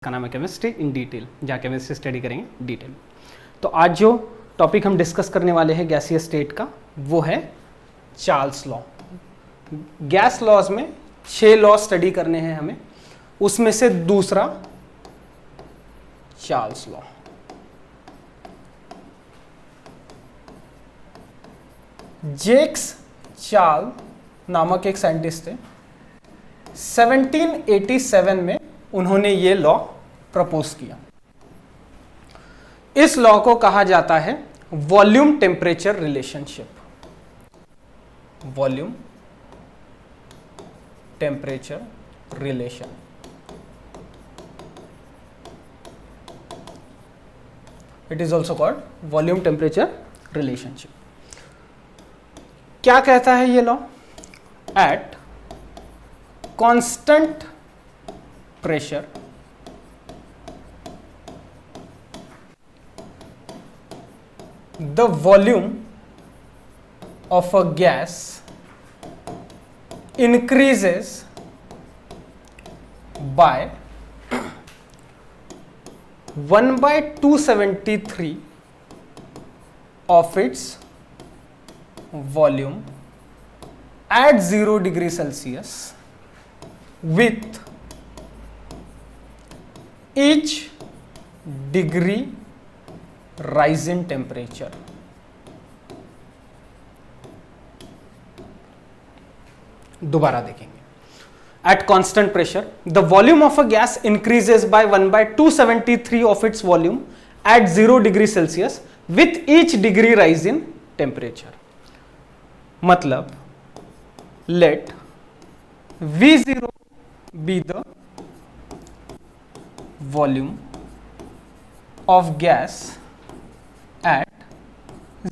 का नाम है केमिस्ट्री इन डिटेल, जहाँ केमिस्ट्री स्टडी करेंगे डिटेल। तो आज जो टॉपिक हम डिस्कस करने वाले हैं गैसीय स्टेट का, वो है चार्ल्स लॉ। गैस लॉज में 6 लॉ स्टडी करने हैं हमें, उसमें से दूसरा चार्ल्स लॉ। जेक्स चार्ल नामक एक साइंटिस्ट थे। 1787 में उन्होंने ये लॉ प्रपोज किया। इस लॉ को कहा जाता है volume temperature relationship. Volume temperature relation. It is also called volume temperature relationship. क्या कहता है ये law? At constant pressure the volume of a gas increases by 1/273 of its volume at 0 degree Celsius with each degree rise in temperature। दोबारा देखेंगे। At constant pressure, the volume of a gas increases by 1/273 of its volume at 0 degree Celsius with each degree rise in temperature। मतलब let V0 be the volume of gas at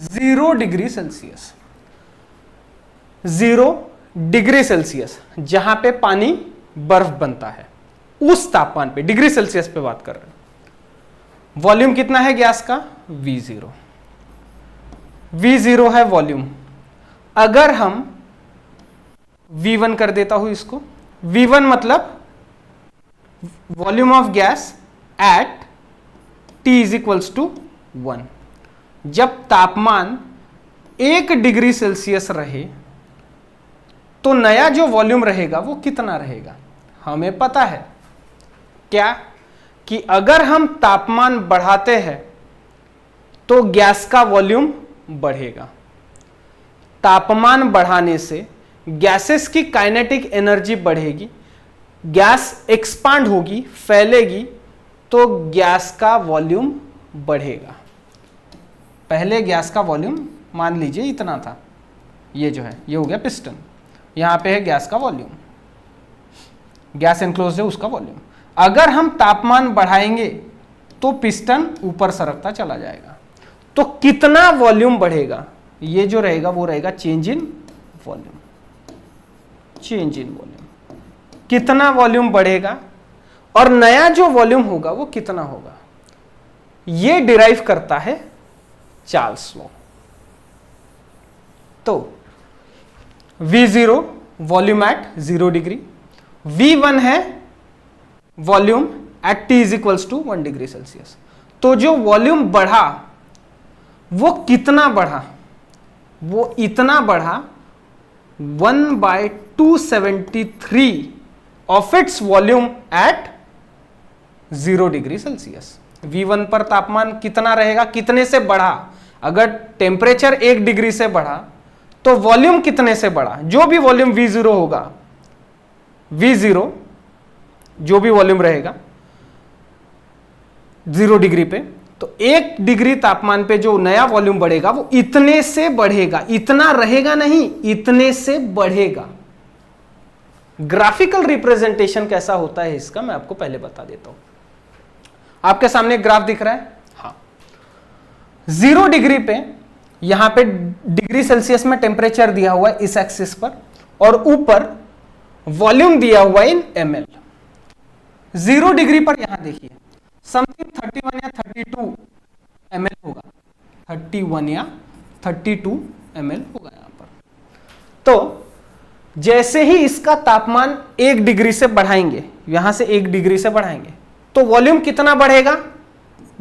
0 degree Celsius। 0 degree Celsius जहां पे पानी बर्फ बनता है, उस तापमान पे, डिग्री सेल्सियस पे बात कर रहे हैं। वॉल्यूम कितना है गैस का? V0। V0 है वॉल्यूम। अगर हम V1 कर देता हूं इसको, V1 मतलब volume of gas at T is equals to 1। जब तापमान 1 डिग्री सेल्सियस रहे तो नया जो वॉल्यूम रहेगा वो कितना रहेगा? हमें पता है क्या कि अगर हम तापमान बढ़ाते हैं तो गैस का वॉल्यूम बढ़ेगा। तापमान बढ़ाने से गैसेस की काइनेटिक एनर्जी बढ़ेगी, गैस एक्सपांड होगी, फैलेगी, तो गैस का वॉल्यूम बढ़ेगा। पहले गैस का वॉल्यूम मान लीजिए इतना था, ये जो है ये हो गया पिस्टन, यहां पे है गैस का वॉल्यूम, गैस एनक्लोज्ड है उसका वॉल्यूम। अगर हम तापमान बढ़ाएंगे तो पिस्टन ऊपर सरकता चला जाएगा। तो कितना वॉल्यूम बढ़ेगा? ये जो रहेगा वो रहेगा change in volume. Change in volume, कितना वॉल्यूम बढ़ेगा और नया जो वॉल्यूम होगा वो कितना होगा, ये डिराइव करता है चार्ल्स लॉ। तो V0 volume at 0 degree, V1 है volume at T is equals to 1 degree Celsius. तो जो वॉल्यूम बढ़ा वो कितना बढ़ा? वो इतना बढ़ा 1/273 of its volume at 0 degree Celsius. V1 पर तापमान कितना रहेगा, कितने से बढ़ा? अगर टेम्परेचर 1 डिग्री से बढ़ा तो वॉल्यूम कितने से बढ़ा? जो भी वॉल्यूम V0 होगा, V0 जो भी वॉल्यूम रहेगा 0 डिग्री पे, तो 1 डिग्री तापमान पे जो नया वॉल्यूम बढ़ेगा वो इतने से बढ़ेगा। इतना रहेगा नहीं, इतने से बढ़ेगा। ग्राफिकल रिप्रेजेंटेशन कैसा होता है इसका मैं आपको पहले बता देता हूं। आपके सामने ग्राफ दिख रहा है, हाँ। 0 डिग्री पे यहां पे डिग्री सेल्सियस में टेम्परेचर दिया हुआ है इस एक्सिस पर, और ऊपर वॉल्यूम दिया हुआ है इन ml। 0 डिग्री पर यहां देखिए समथिंग 31 या 32 ml होगा, 31 या 32 ml होगा यहां पर। तो जैसे ही इसका तापमान 1 डिग्री से बढ़ाएंगे, यहां से 1 डिग्री से बढ़ाएंगे, तो वॉल्यूम कितना बढ़ेगा?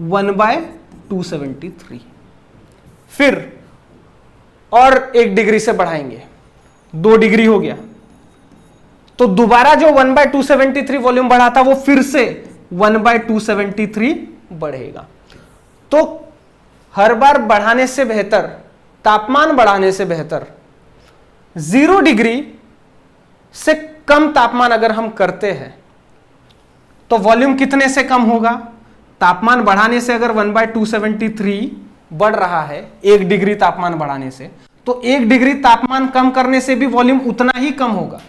1/273। फिर और 1 डिग्री से बढ़ाएंगे, 2 डिग्री हो गया, तो दोबारा जो 1/273 वॉल्यूम बढ़ा था वो फिर से 1/273 बढ़ेगा। तो हर बार बढ़ाने से बेहतर, तापमान बढ़ाने से बेहतर 0 डिग्री से कम तापमान अगर हम करते हैं तो वॉल्यूम कितने से कम होगा? तापमान बढ़ाने से अगर 1/273 बढ़ रहा है 1 डिग्री तापमान बढ़ाने से, तो 1 डिग्री तापमान कम करने से भी वॉल्यूम उतना ही कम होगा।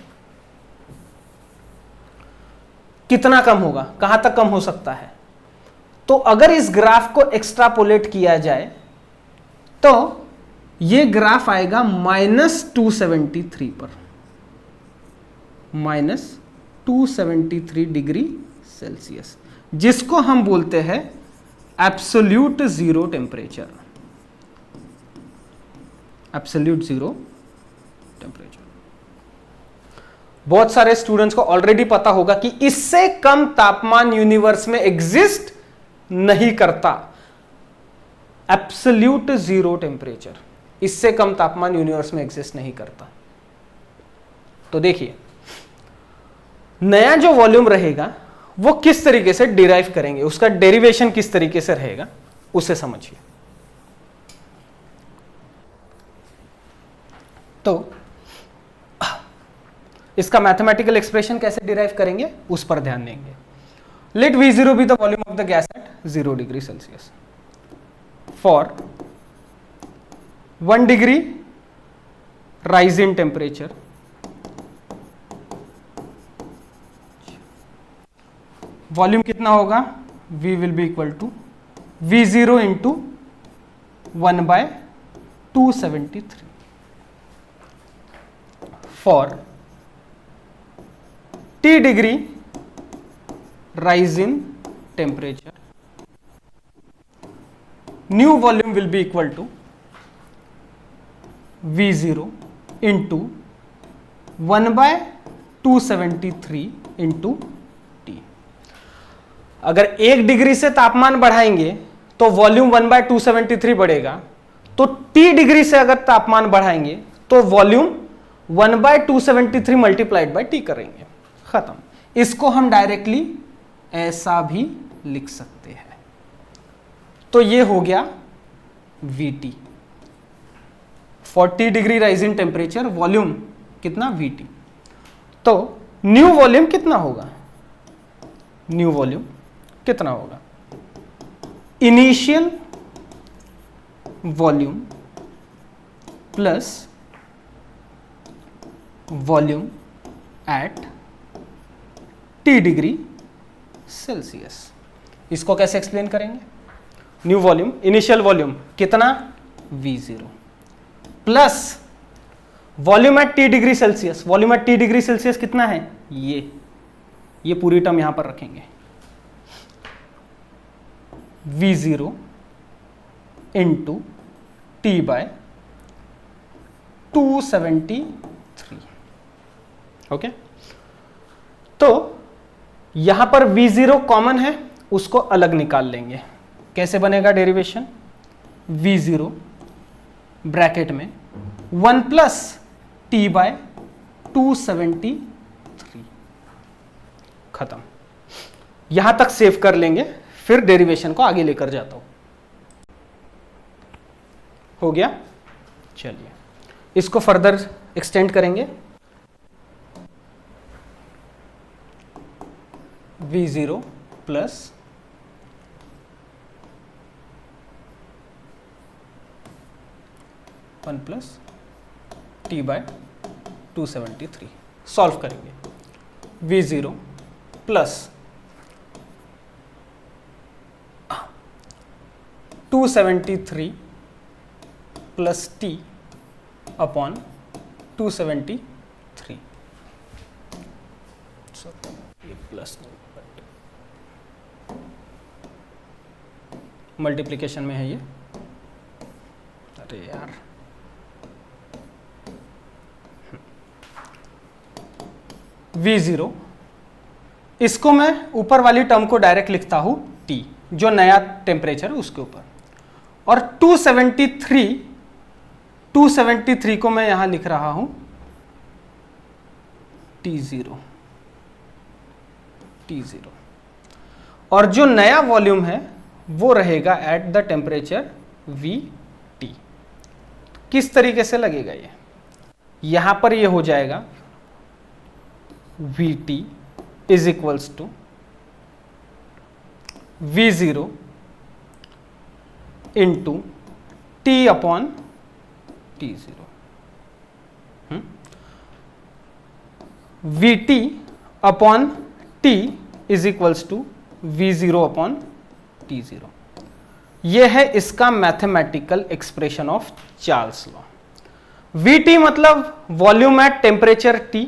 कितना कम होगा? कहां तक कम हो सकता है? तो अगर इस ग्राफ को एक्सट्रापोलेट किया जाए तो यह ग्राफ आएगा -273 पर, -273 डिग्री सेल्सियस, जिसको हम बोलते हैं absolute zero temperature. Absolute zero temperature. बहुत सारे स्टूडेंट्स को ऑलरेडी पता होगा कि इससे कम तापमान यूनिवर्स में एग्जिस्ट नहीं करता। एब्सोल्यूट जीरो टेम्परेचर, इससे कम तापमान यूनिवर्स में एग्जिस्ट नहीं करता। तो देखिए, नया जो वॉल्यूम रहेगा वो किस तरीके से डिराइव करेंगे, उसका डेरिवेशन किस तरीके से रहेगा उसे समझिए। तो इसका मैथमेटिकल एक्सप्रेशन कैसे डिराइव करेंगे उस पर ध्यान देंगे। Let V0 be the volume of the gas at 0 degree Celsius for 1 degree rise in temperature volume कितना होगा? V will be equal to V0 into 1/273 for T degree rise in temperature, new volume will be equal to V0 into 1/273 into T। अगर 1 degree से तापमान बढ़ाएंगे तो volume 1/273 बढ़ेगा, तो T degree से अगर तापमान बढ़ाएंगे तो वॉल्यूम 1/273 मल्टीप्लाइड बाय T करेंगे, खत्म। इसको हम डायरेक्टली ऐसा भी लिख सकते हैं। तो ये हो गया VT, 40 degree rise in temperature, volume कितना? VT। तो न्यू वॉल्यूम कितना होगा? न्यू वॉल्यूम कितना होगा? Initial volume plus volume at T degree Celsius. इसको कैसे एक्सप्लेन करेंगे? न्यू वॉल्यूम, इनिशियल वॉल्यूम कितना? V0 plus volume at T degree Celsius. Volume at T degree Celsius कितना है? ये पूरी टर्म यहां पर रखेंगे, V0 इंटू T/273। ओके, तो यहां पर V0 कॉमन है, उसको अलग निकाल लेंगे। कैसे बनेगा डेरिवेशन? V0 ब्रैकेट में 1 प्लस T/273, खत्म। यहां तक सेव कर लेंगे, फिर डेरिवेशन को आगे लेकर जाता हूं। हो गया? चलिए इसको फर्दर एक्सटेंड करेंगे। V0 plus 1 plus T/273 solve करेंगे। V0 plus 273 plus T upon 273, ये प्लस मल्टीप्लिकेशन में है ये। अरे यार, V0 इसको मैं ऊपर वाली टर्म को डायरेक्ट लिखता हूं T, जो नया टेम्परेचर है उसके ऊपर, और 273 को मैं यहां लिख रहा हूं T0, और जो नया वॉल्यूम है वो रहेगा एट द टेम्परेचर VT। किस तरीके से लगेगा ये? यहां पर ये हो जाएगा VT is equals to V0 into T upon T0। VT upon T is equals to V0 upon T0। यह है इसका mathematical expression of Charles law. VT मतलब volume at temperature T,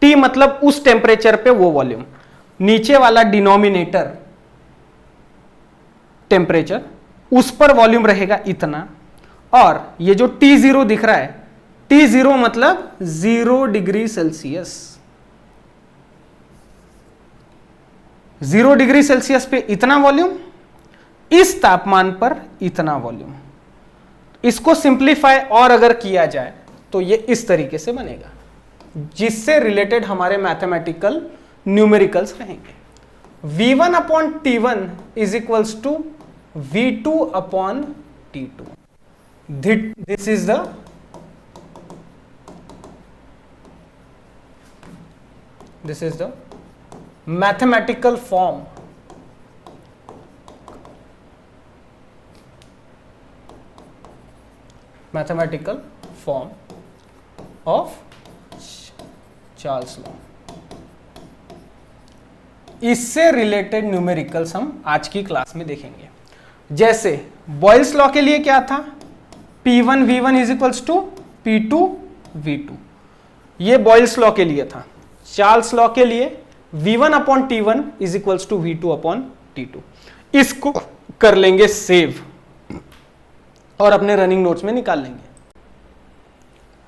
T मतलब उस टेम्परेचर पे वो वॉल्यूम, नीचे वाला डिनोमिनेटर टेम्परेचर, उस पर वॉल्यूम रहेगा इतना, और ये जो T0 दिख रहा है, T0 मतलब 0 डिग्री सेल्सियस। 0 डिग्री सेल्सियस पे इतना वॉल्यूम, इस तापमान पर इतना वॉल्यूम। इसको सिंप्लीफाई और अगर किया जाए तो ये इस तरीके से बनेगा, जिससे रिलेटेड हमारे मैथमेटिकल न्यूमेरिकल्स रहेंगे। V1 upon T1 is equals to V2 upon T2। This is the mathematical form of Charles law. इससे रिलेटेड न्यूमेरिकल्स हम आज की क्लास में देखेंगे। जैसे बॉयल्स लॉ के लिए क्या था, P1 V1 is equals to P2 V2, ये बॉयल्स लॉ के लिए था। चार्ल्स लॉ के लिए V1 upon T1 is equals to V2 upon T2। इसको कर लेंगे सेव और अपने रनिंग नोट्स में निकाल लेंगे।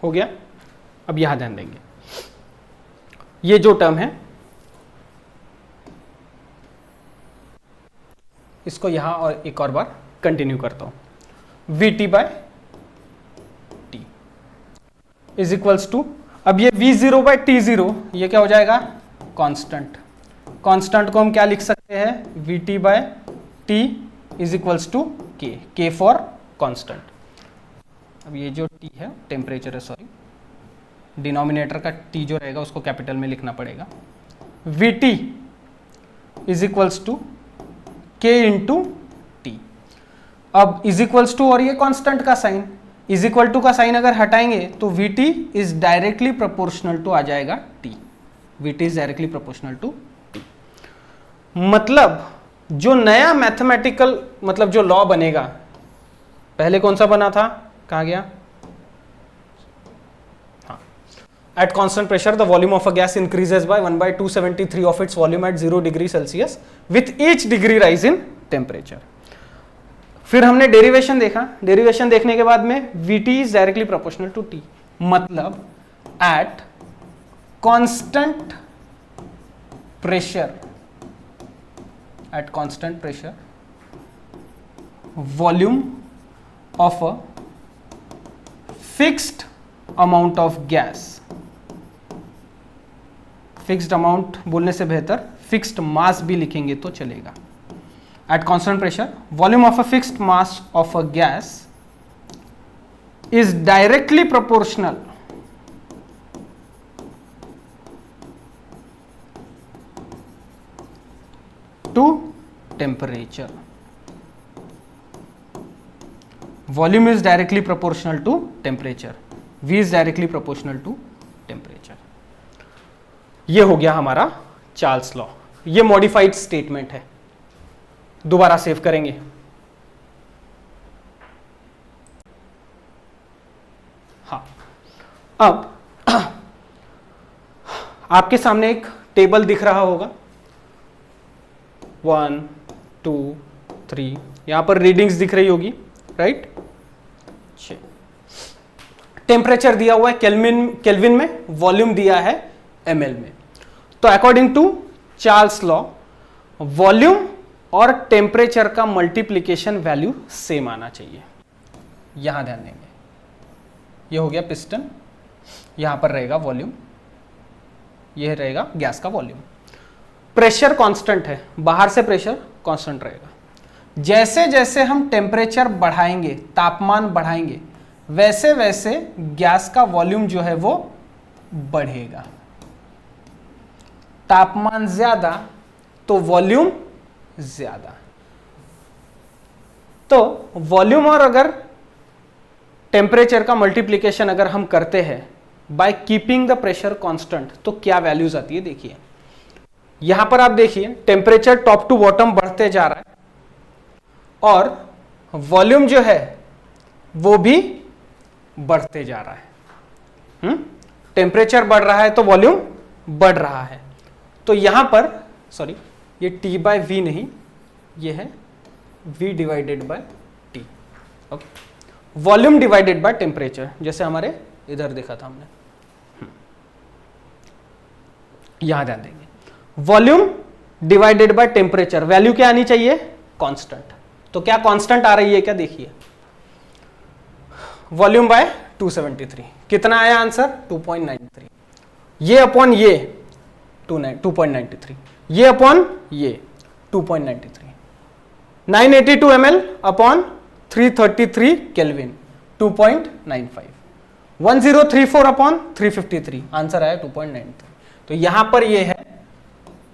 हो गया? अब यहां ध्यान देंगे, ये जो टर्म है इसको यहां और एक और बार कंटिन्यू करता हूं। VT by T is equals to, अब ये V0 बाय T0 ये क्या हो जाएगा, कांस्टेंट। कांस्टेंट को हम क्या लिख सकते हैं, VT by T is equals to K for constant. अब ये जो T है टेम्परेचर है, सॉरी, डिनोमिनेटर का T जो रहेगा उसको कैपिटल में लिखना पड़ेगा। VT is equals to K into T। अब इज इक्वल्स टू और ये कांस्टेंट का साइन, इज इक्वल टू का साइन अगर हटाएंगे तो VT is directly proportional to आ जाएगा T। VT is directly proportional to T। मतलब जो नया मैथमेटिकल मतलब जो लॉ बनेगा, पहले कौन सा बना था, कहां गया, हाँ, eight constant pressure the volume of a gas increases by 1/273 of its volume at 0 degree Celsius with each degree rise in temperature. फिर हमने डेरिवेशन देखा, डेरिवेशन देखने के बाद में VT is directly proportional to T, मतलब at constant pressure volume of a fixed amount of gas, fixed amount बोलने से बेहतर फिक्स्ड मास भी लिखेंगे तो चलेगा। At constant pressure volume of a fixed mass of a gas is directly proportional to temperature. Volume is directly proportional to temperature, V is directly proportional to temperature. ये हो गया हमारा चार्ल्स लॉ। ये modified statement है, दोबारा save करेंगे। हाँ, अब आपके सामने एक टेबल दिख रहा होगा, 1 2 3, यहां पर रीडिंग्स दिख रही होगी, राइट। टेम्परेचर दिया हुआ है केल्विन में, वॉल्यूम दिया है ml में। तो according to Charles law, volume और टेम्परेचर का मल्टीप्लीकेशन वैल्यू सेम आना चाहिए। यहां ध्यान देंगे, ये हो गया पिस्टन, यहां पर रहेगा वॉल्यूम, यह रहेगा गैस का वॉल्यूम। प्रेशर कांस्टेंट है, बाहर से प्रेशर कांस्टेंट रहेगा। जैसे जैसे हम टेम्परेचर बढ़ाएंगे, तापमान बढ़ाएंगे, वैसे वैसे गैस का वॉल्यूम जो है वो बढ़ेगा। तापमान ज्यादा तो वॉल्यूम ज्यादा। तो वॉल्यूम और अगर टेम्परेचर का मल्टीप्लिकेशन अगर हम करते हैं by keeping the pressure constant, तो क्या वैल्यूज आती है देखिए। यहां पर आप देखिए टेम्परेचर टॉप टू बॉटम बढ़ते जा रहा है और वॉल्यूम जो है वो भी बढ़ते जा रहा है। टेम्परेचर बढ़ रहा है तो वॉल्यूम बढ़ रहा है। तो यहां पर सॉरी, ये T बाय वी नहीं, ये है V divided by T। Okay, volume divided by temperature, जैसे हमारे इधर देखा था हमने। यहां ध्यान देंगे, volume divided by temperature, value क्या आनी चाहिए? कांस्टेंट। तो क्या कांस्टेंट आ रही है क्या? देखिए, वॉल्यूम बाय 273, कितना आया आंसर? 2.93। ये अपॉन ये 2.93, ये अपॉन ये 2.93, 982 ml upon 333 kelvin 2.95, 1034 upon 353, answer आया 2.93। तो यहां पर ये है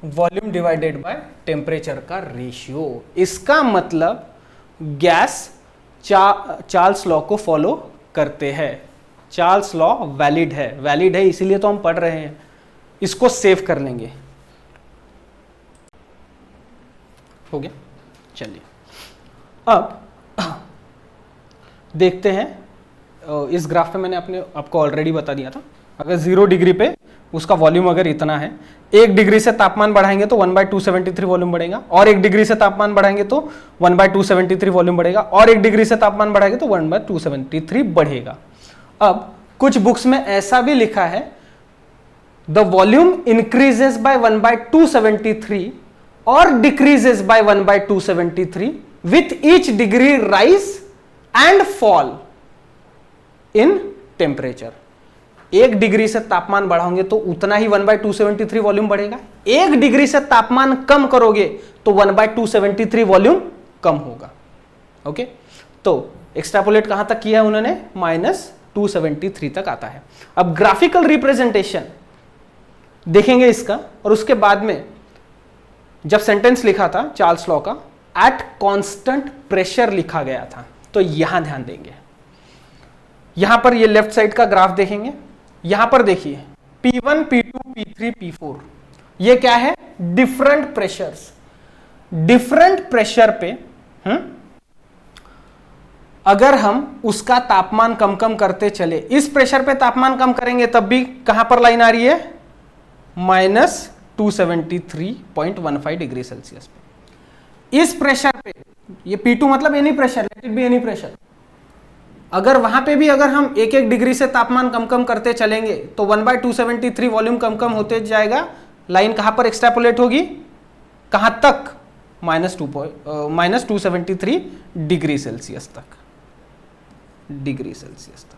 वॉल्यूम डिवाइडेड बाय टेम्परेचर का रेशियो। इसका मतलब गैस चार्ल्स लॉ को फॉलो करते हैं। चार्ल्स लॉ वैलिड है, वैलिड है इसीलिए तो हम पढ़ रहे हैं। इसको सेव कर लेंगे। हो गया, चलिए अब देखते हैं। इस ग्राफ पे मैंने आपको ऑलरेडी बता दिया था, अगर 0 डिग्री पे उसका वॉल्यूम अगर इतना है, 1 डिग्री से तापमान बढ़ाएंगे तो 1/273 वॉल्यूम बढ़ेगा, और 1 डिग्री से तापमान बढ़ाएंगे तो 1/273 वॉल्यूम बढ़ेगा, और 1 डिग्री से तापमान बढ़ाएंगे तो 1/273 बढ़ेगा। अब कुछ बुक्स में ऐसा भी लिखा है, द वॉल्यूम इंक्रीजेस बाय 1/273 और decreases by 1/273 with each degree rise and fall in temperature. 1 degree से तापमान बढ़ाओगे तो उतना ही 1/273 वॉल्यूम बढ़ेगा। 1 डिग्री से तापमान कम करोगे तो 1/273 वॉल्यूम कम होगा। ओके, तो एक्सट्रापोलेट कहां तक किया है उन्होंने? -273 तक आता है। अब ग्राफिकल रिप्रेजेंटेशन देखेंगे इसका, और उसके बाद में जब सेंटेंस लिखा था चार्ल्स लॉ का, एट कांस्टेंट प्रेशर लिखा गया था। तो यहां ध्यान देंगे, यहां पर ये लेफ्ट साइड का ग्राफ देखेंगे। यहां पर देखिए P1, P2, P3, P4, ये क्या है? Different pressures. डिफरेंट प्रेशर पे अगर हम उसका तापमान कम कम करते चले, इस प्रेशर पे तापमान कम करेंगे तब भी कहां पर लाइन आ रही है? -273.15 डिग्री सेल्सियस पे। इस प्रेशर पे, ये P2 मतलब any pressure, late it be any pressure, अगर वहां पे भी अगर हम 1-1 डिग्री से तापमान कम कम करते चलेंगे तो 1/273 वॉल्यूम कम कम होते जाएगा। लाइन कहां पर एक्सट्रापोलेट होगी? कहां तक? -273 डिग्री सेल्सियस तक, डिग्री सेल्सियस तक।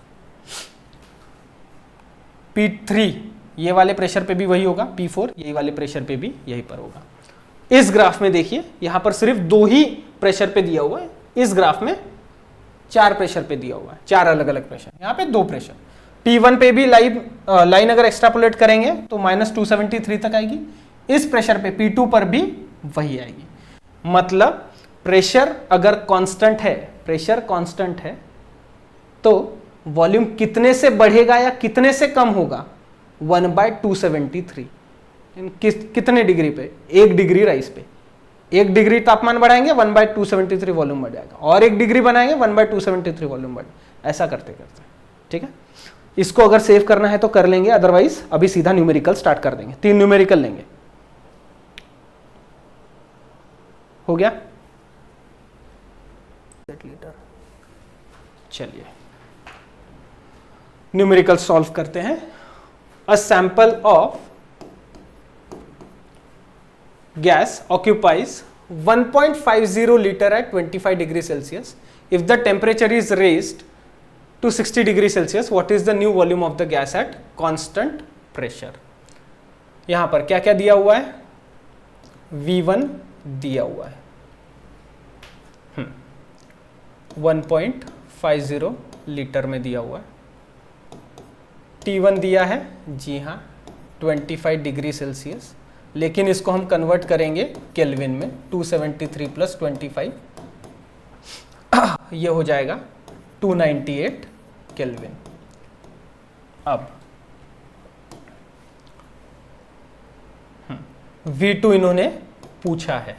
P3 ये वाले प्रेशर पे भी वही होगा, P4 ये वाले प्रेशर पे भी यही पर होगा। इस ग्राफ में देखिए, यहां पर सिर्फ 2 ही प्रेशर पे दिया हुआ है, इस ग्राफ में 4 प्रेशर पे दिया हुआ है, 4 अलग अलग प्रेशर, यहां पे 2 प्रेशर। P1 पे भी लाइन अगर एक्सट्रापोलेट करेंगे तो -273 तक आएगी। इस प्रेशर पे P2 पर भी वही आएगी। मतलब प्रेशर अगर कांस्टेंट है, प्रेशर कांस्टेंट है, तो वॉल्यूम कितने से बढ़ेगा या कितने से कम होगा? 1/273। कितने डिग्री पे? 1 डिग्री राइज पे। 1 डिग्री तापमान बढ़ाएंगे 1/273 वॉल्यूम बढ़ जाएगा, और 1 डिग्री बनाएंगे 1/273 वॉल्यूम बढ़, ऐसा करते करते। ठीक है, इसको अगर सेव करना है तो कर लेंगे, अदरवाइज अभी सीधा न्यूमेरिकल स्टार्ट कर देंगे। 3 न्यूमेरिकल लेंगे। हो गया? चलिए न्यूमेरिकल सॉल्व करते हैं। A sample of gas occupies 1.50 liter at 25 degrees Celsius. If the temperature is raised to 60 degrees Celsius, what is the new volume of the gas at constant pressure? यहां पर क्या क्या दिया हुआ है? V1 दिया हुआ है 1.50 लीटर में दिया हुआ है. T1 दिया है, जी हाँ 25 डिग्री सेल्सियस, लेकिन इसको हम कन्वर्ट करेंगे केल्विन में. 273 प्लस 25 ये हो जाएगा 298 केल्विन. अब V2 इन्होंने पूछा है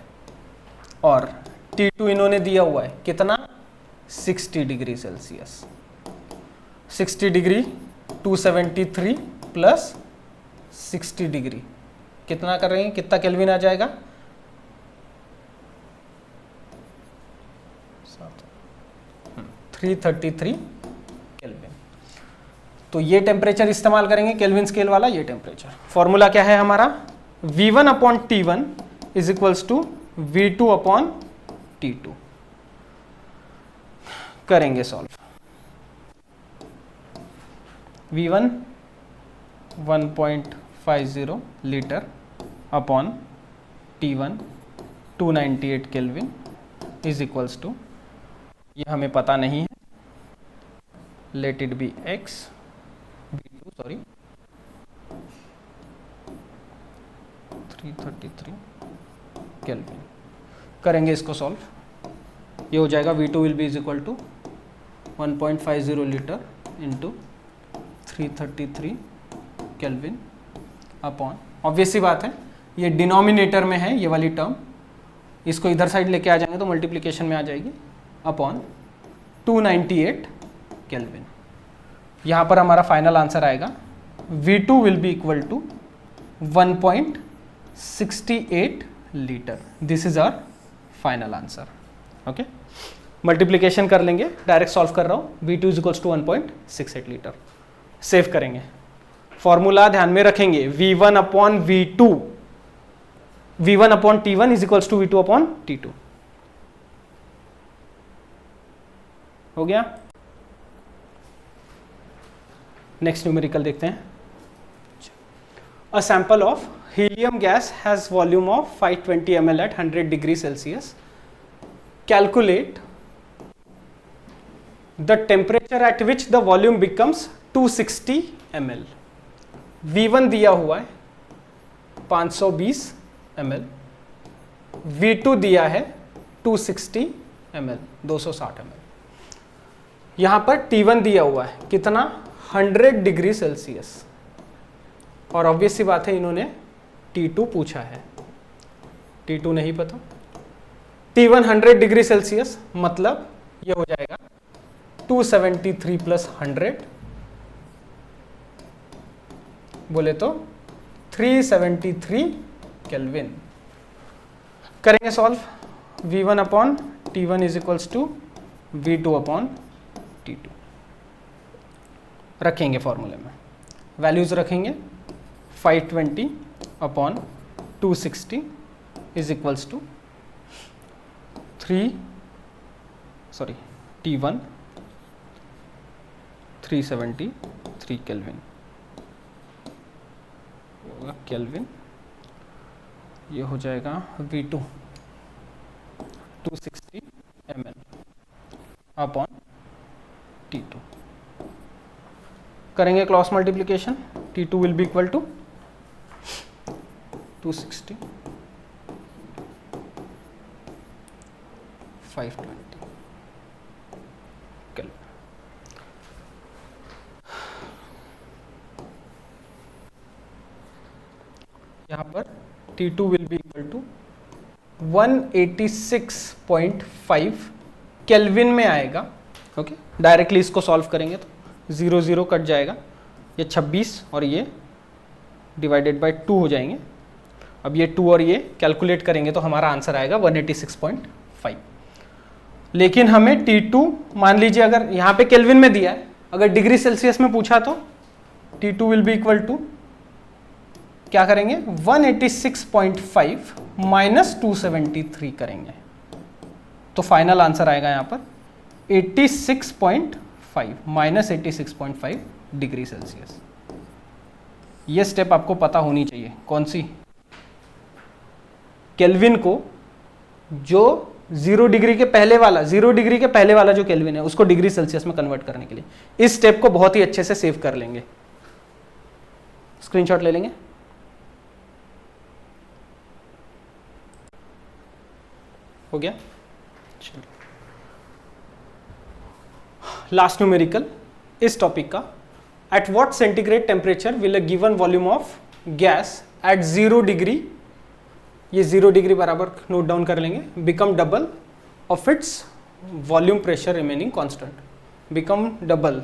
और T2 इन्होंने दिया हुआ है कितना? 60 degree Celsius. 60 degree 273 plus 60 degree कितना कर रहे हैं? कितना केल्विन आ जाएगा? 333 केल्विन. तो ये टेम्परेचर इस्तेमाल करेंगे केल्विन स्केल वाला. ये टेम्परेचर फॉर्मूला क्या है हमारा? V1 upon T1 is equals to V2 upon T2. करेंगे solve. V1 1.50 litre upon T1 298 kelvin is equals to, ये हमें पता नहीं है, let it be x V2 sorry 333 kelvin. करेंगे इसको सॉल्व. ये हो जाएगा V2 will be is equal to 1.50 litre into 333 kelvin upon, obvious सी बात है ये डिनोमिनेटर में है ये वाली टर्म, इसको इधर साइड लेके आ जाएंगे तो मल्टीप्लिकेशन में आ जाएगी, अपॉन 298 केल्विन. यहाँ पर हमारा फाइनल आंसर आएगा V2 will be equal to 1.68 litre. This is our final answer. Okay, multiplication कर लेंगे, डायरेक्ट सॉल्व कर रहा हूँ. V2 is equals to 1.68 litre. Save करेंगे, फॉर्मूला ध्यान में रखेंगे. V1 upon V2, V1 upon T1 is equals to V2 upon T2. हो गया. नेक्स्ट न्यूमेरिकल देखते हैं. A sample of helium gas has volume of 520 ml at 100 degree Celsius. Calculate the temperature at which the volume becomes 260 ml. V1 दिया हुआ है 520 ml, V2 दिया है 260 ml 260 ml. यहां पर T1 दिया हुआ है कितना? 100 डिग्री सेल्सियस. और ऑब्वियस सी बात है इन्होंने T2 पूछा है, T2 नहीं पता. T1 100 डिग्री सेल्सियस मतलब ये हो जाएगा 273 प्लस 100 बोले तो 373 केल्विन. करेंगे solve. V1 upon T1 is equals to V2 upon T2. रखेंगे फॉर्मूले में, वैल्यूज रखेंगे. 520 upon 260 is equals to T1 373 Kelvin होगा केल्विन. ये हो जाएगा V2 260 ml अपॉन T2. करेंगे cross multiplication. T2 will be equal to 260 520 Kelvin. यहाँ पर T2 will be equal to 186.5 Kelvin में आएगा. ओके, डायरेक्टली इसको सॉल्व करेंगे तो 0 0 कट जाएगा, ये 26 और ये डिवाइडेड बाय 2 हो जाएंगे. अब ये 2 और ये कैलकुलेट करेंगे तो हमारा आंसर आएगा 186.5. लेकिन हमें T2 मान लीजिए अगर यहाँ पे केल्विन में दिया है, अगर डिग्री सेल्सियस में पूछा तो T2 will be equal to क्या करेंगे 186.5 माइनस 273 करेंगे, तो फाइनल आंसर आएगा यहां पर 86.5 माइनस 86.5 डिग्री सेल्सियस। ये स्टेप आपको पता होनी चाहिए। कौन सी? केल्विन को जो 0 डिग्री के पहले वाला, 0 डिग्री के पहले वाला जो केल्विन है उसको डिग्री सेल्सियस में कन्वर्ट करने के लिए इस स्टेप को बहुत ही अच्छे से सेव कर लेंगे। स्क्रीनशॉट ले लेंगे। हो गया। चलो लास्ट न्यूमेरिकल इस टॉपिक का, at what centigrade temperature will a given volume of gas at 0 degree, ये 0 डिग्री बराबर नोट डाउन कर लेंगे, become double of its volume pressure remaining constant, become double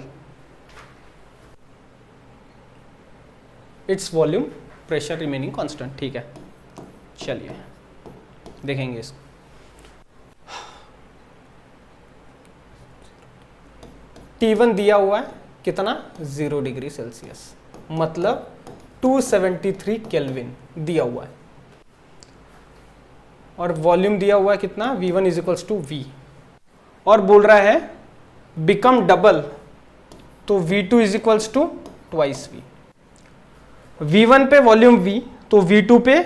its volume pressure remaining constant. ठीक है, चलिए देखेंगे इसको। T1 दिया हुआ है कितना 0 डिग्री सेल्सियस, मतलब 273 केल्विन दिया हुआ है, और वॉल्यूम दिया हुआ है कितना V1 is equals to V, और बोल रहा है बिकम डबल, तो V2 is equals to twice V। V1 पे वॉल्यूम V, तो V2 पे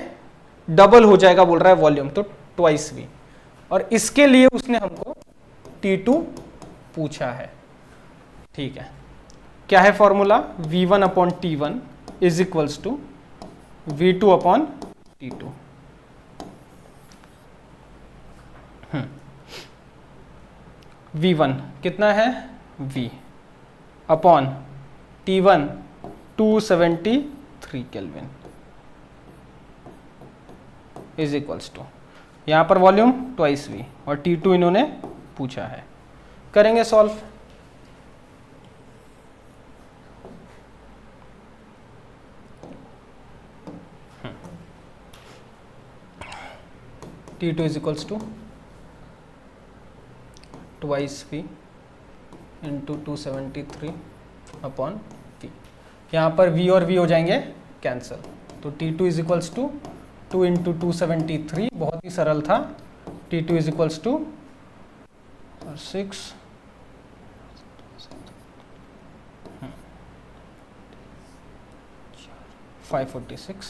डबल हो जाएगा बोल रहा है वॉल्यूम, तो ट्वाइस V, और इसके लिए उसने हमको T2 पूछा है। ठीक है, क्या है formula? V1 upon T1 is equals to V2 upon T2। V1 कितना है V upon T1 273 Kelvin is equals to, यहां पर वॉल्यूम ट्वाइस V और T2 इन्होंने पूछा है। करेंगे solve. T2 is equals to twice V into 273 upon V। यहाँ पर V और V हो जाएंगे कैंसिल, तो T2 is equals to 2 into 273, बहुत ही सरल था। T2 is equals to 6 546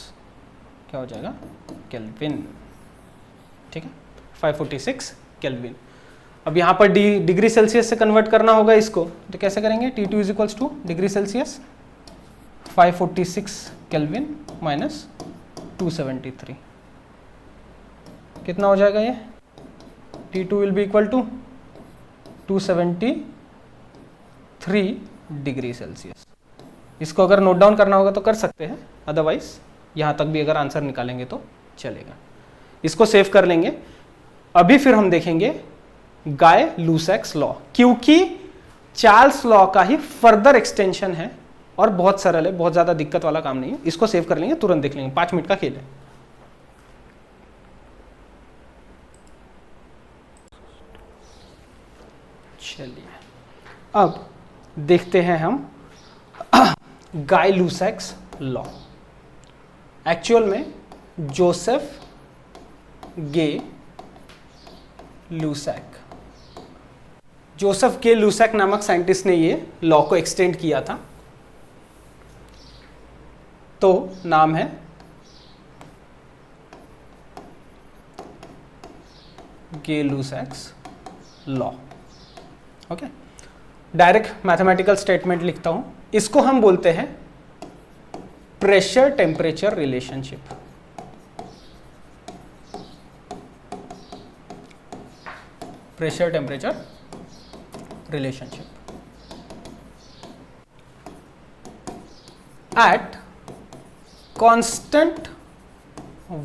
क्या हो जाएगा केल्विन। ठीक है, 546 केल्विन। अब यहाँ पर डिग्री सेल्सियस से कन्वर्ट करना होगा इसको, तो कैसे करेंगे? T2 is equals to degree Celsius 546 Kelvin minus 273, कितना हो जाएगा ये? T2 will be equal to 273 degree Celsius. इसको अगर नोट डाउन करना होगा तो कर सकते हैं, अदरवाइज यहाँ तक भी अगर आंसर निकालेंगे तो चलेगा। इसको सेव कर लेंगे। अभी फिर हम देखेंगे गाय-लुसैक्स लॉ, क्योंकि चार्ल्स लॉ का ही फर्दर एक्सटेंशन है और बहुत सरल है, बहुत ज्यादा दिक्कत वाला काम नहीं है। इसको सेव कर लेंगे, तुरंत देख लेंगे, 5 मिनट का खेल है। चलिए अब देखते हैं हम गाय-लुसैक्स लॉ। एक्चुअल में जोसेफ गे लुसैक, जोसेफ गे लुसैक नामक साइंटिस्ट ने ये लॉ को एक्सटेंड किया था, तो नाम है Gay Lussac's law. Okay, direct mathematical statement लिखता हूं, इसको हम बोलते हैं pressure temperature relationship. Pressure temperature relationship at constant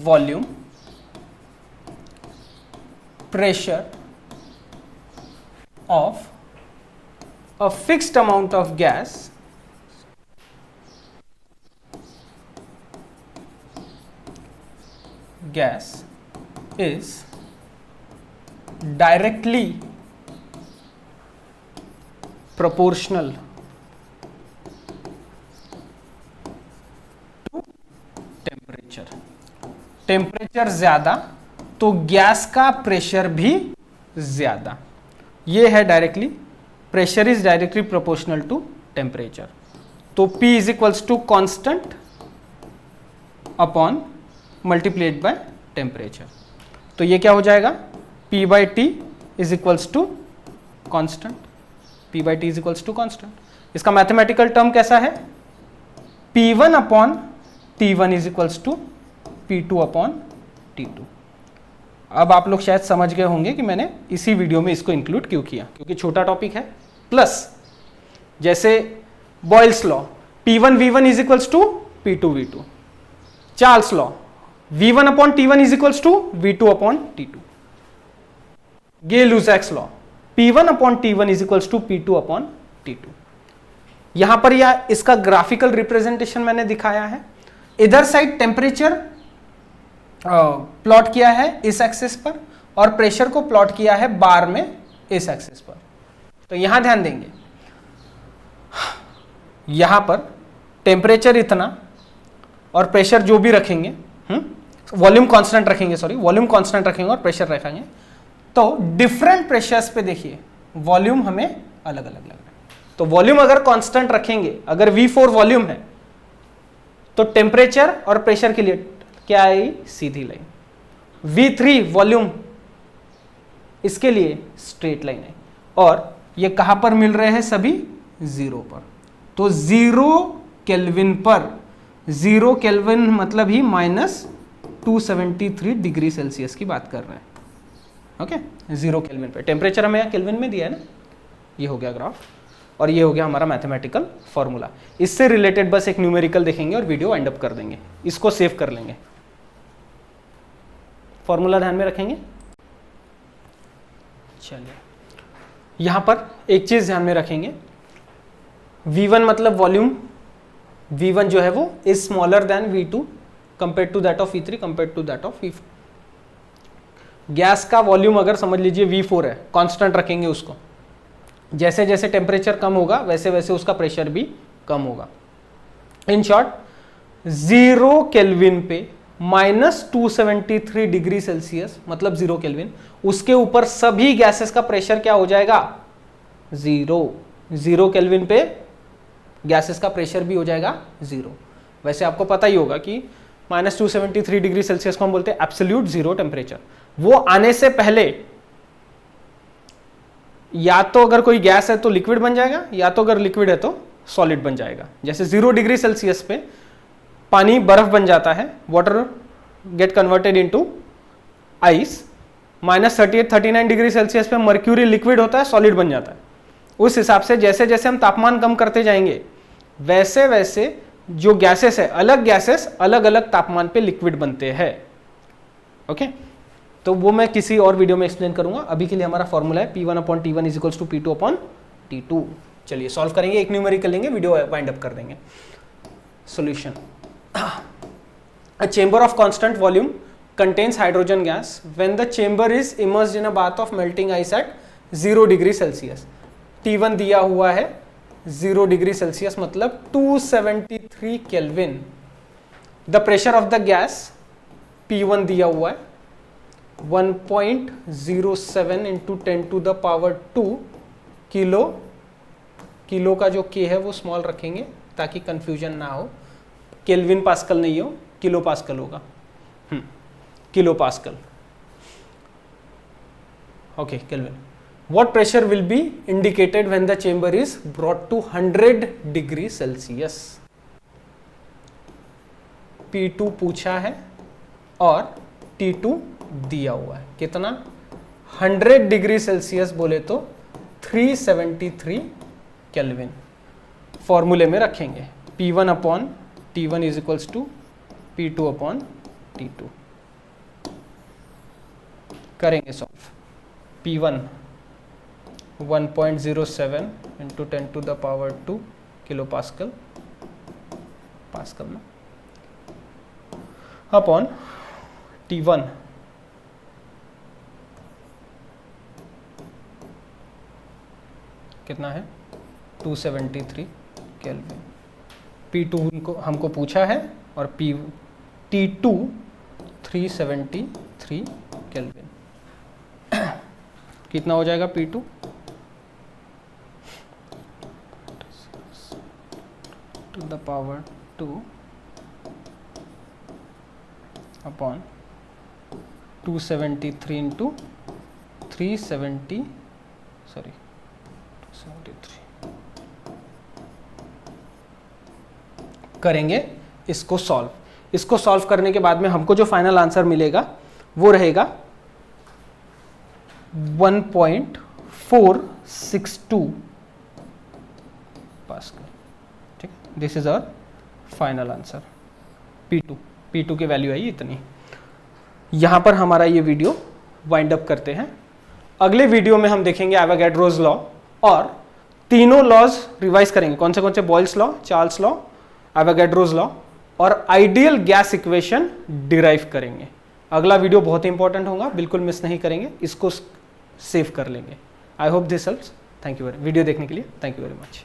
volume pressure of a fixed amount of gas is directly proportional to temperature. Temperature ज्यादा तो गैस का प्रेशर भी ज्यादा। ये है directly, pressure is directly proportional to temperature. तो P is equals to constant upon multiplied by temperature. तो ये क्या हो जाएगा, P by T is equals to constant, P by T is equals to constant. इसका मैथमेटिकल टर्म कैसा है, P1 upon T1 is equals to P2 upon T2। अब आप लोग शायद समझ गए होंगे कि मैंने इसी वीडियो में इसको इंक्लूड क्यों किया, क्योंकि छोटा टॉपिक है। प्लस जैसे Boyle's law, P1 V1 is equals to P2 V2, Charles law V1 upon T1 is equals to V2 upon T2, Gay Lussac's law P1 upon T1 is equals to P2 upon T2। यहां पर या इसका graphical representation मैंने दिखाया है। इधर side temperature plot किया है इस एक्सिस पर और प्रेशर को प्लॉट किया है बार में इस एक्सिस पर। तो यहां ध्यान देंगे, यहां पर टेम्परेचर इतना और प्रेशर जो भी रखेंगे, वॉल्यूम कांस्टेंट रखेंगे, सॉरी वॉल्यूम कांस्टेंट रखेंगे और प्रेशर रखेंगे, तो डिफरेंट प्रेशर्स पे देखिए वॉल्यूम हमें अलग अलग लग रहा है। तो वॉल्यूम अगर कांस्टेंट रखेंगे, अगर V4 वॉल्यूम है तो टेम्परेचर और प्रेशर के लिए क्या आई, सीधी लाइन। V3 वॉल्यूम, इसके लिए स्ट्रेट लाइन है। और ये कहां पर मिल रहे हैं, सभी 0 पर। तो 0 केल्विन पर, 0 केल्विन मतलब ही -273 डिग्री सेल्सियस की बात कर रहे हैं। ओके, 0 केल्विन पे टेम्परेचर हमें यहाँ केल्विन में दिया है ना। ये हो गया ग्राफ और ये हो गया हमारा मैथमेटिकल फॉर्मूला। इससे रिलेटेड बस एक न्यूमेरिकल देखेंगे और वीडियो वाइंड अप कर देंगे। इसको सेव कर लेंगे, फॉर्मूला ध्यान में रखेंगे। चलिए, यहां पर एक चीज ध्यान में रखेंगे, V1 मतलब वॉल्यूम, V1 जो है वो is smaller than V2 compare to that of V3 compare to that of V4। Gas का वॉल्यूम अगर समझ लीजिए V4 है, कांस्टेंट रखेंगे उसको, जैसे जैसे टेम्परेचर कम होगा वैसे वैसे उसका प्रेशर भी कम होगा। इन शॉर्ट 0 केल्विन पे -273 डिग्री सेल्सियस मतलब 0 केल्विन, उसके ऊपर सभी गैसेस का प्रेशर क्या हो जाएगा, 0 केल्विन पे गैसेस का प्रेशर भी हो जाएगा 0। वैसे आपको पता ही होगा कि -273 डिग्री सेल्सियस को हम बोलते हैं एब्सोल्यूट जीरो टेम्परेचर। वो आने से पहले या तो अगर कोई गैस है तो लिक्विड बन जाएगा, या तो अगर लिक्विड है तो सॉलिड बन जाएगा। जैसे 0 डिग्री सेल्सियस पे पानी बर्फ बन जाता है, water get converted into ice. -38-39 degree Celsius पे मर्क्यूरी लिक्विड होता है, सॉलिड बन जाता है। उस हिसाब से जैसे जैसे हम तापमान कम करते जाएंगे वैसे वैसे जो गैसेस है, अलग गैसेस अलग अलग तापमान पे लिक्विड बनते हैं। ओके, तो वो मैं किसी और वीडियो में एक्सप्लेन करूंगा। अभी के लिए हमारा फॉर्मूला है P1 upon T1 is equals to P2 upon T2। चलिए सॉल्व करेंगे, एक न्यूमेरिकल लेंगे, वीडियो वाइंड अप कर देंगे। Solution, a chamber of constant volume contains hydrogen gas when the chamber is immersed in a bath of melting ice at 0 degree Celsius. T1 दिया हुआ है 0 degree Celsius मतलब 273 Kelvin. The pressure of the gas P1 दिया हुआ है 1.07 into 10 to the power 2 kilo. Kilo का जो K है वो स्मॉल रखेंगे ताकि कंफ्यूजन ना हो। केल्विन पास्कल नहीं हो, किलो पास्कल होगा। Kilo pascal, okay kelvin. What pressure will be indicated when the chamber is brought to 100 degree Celsius? P2 पूछा है और T2 दिया हुआ है। कितना? 100 डिग्री सेल्सियस बोले तो 373 केल्विन। फॉर्मूले में रखेंगे P1 upon T1 is equals to P2 upon T2। करेंगे solve. P1 1.07 into 10 to the power 2 kilo pascal, pascal में, अपॉन T1 कितना है 273 केल्विन। P2 हमको पूछा है और T2 373 केल्विन। कितना हो जाएगा P2? To the power 2 upon 273 into 373 करेंगे इसको सॉल्व। इसको सॉल्व करने के बाद में हमको जो फाइनल आंसर मिलेगा वो रहेगा 1.462 पास्कल। ठीक, this is our final answer. P2 की वैल्यू आई इतनी। यहां पर हमारा ये वीडियो वाइंड अप करते हैं। अगले वीडियो में हम देखेंगे एवोगैड्रोस लॉ और तीनों लॉज रिवाइज करेंगे। कौन से Boyle's law, Charles law, Avogadro's law और आइडियल गैस इक्वेशन डिराइव करेंगे। अगला वीडियो बहुत ही इंपॉर्टेंट होगा, बिल्कुल मिस नहीं करेंगे, इसको सेव कर लेंगे। I hope this helps. Thank you video देखने के लिए थैंक यू वेरी मच।